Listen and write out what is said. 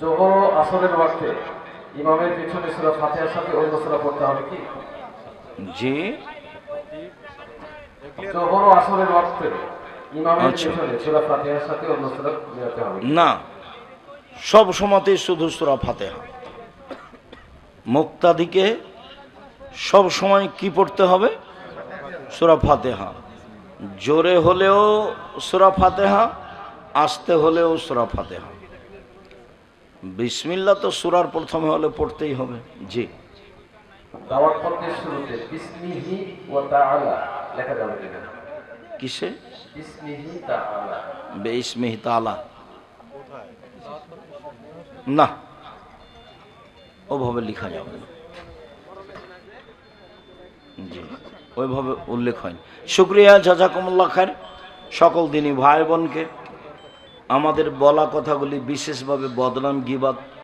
জোহর ও আসরের ওয়াক্তে ইমামের পিছনে সূরা ফাতিহার সাথে অন্য সূরা পড়তে হবে কি? জি, জোহর ও আসরের ওয়াক্তে ইমামের আচ্ছা। পিছনে সূরা ফাতিহার সাথে অন্য সূরা নিতে হবে কি? না, সব সময়তেই শুধু সূরা ফাতিহা। মুক্তাদিকে সব সময় কি পড়তে হবে? সূরা ফাতিহা। জোরে হলেও সূরা ফাতিহা, আস্তে হলেও সূরা ফাতিহা। বিসমিল্লাহ তো সূরার প্রথমে হলে পড়তেই হবে। জি, দাওয়াত পত্রের শুরুতে বিসমিহি ওয়া তাআলা লেখা যাবে কিনা? কিসে? বিসমিহি তাআলা। বিসমিহি তাআলা না, ওভাবে লেখা যাবে না। জি, ওইভাবে উল্লেখ হয়নি। শুকরিয়া, জাযাকুমুল্লাহ খায়ের। সকল দিনই ভাই বোনকে আমাদের বলা কথাগুলি বিশেষভাবে বদনাম, গীবাত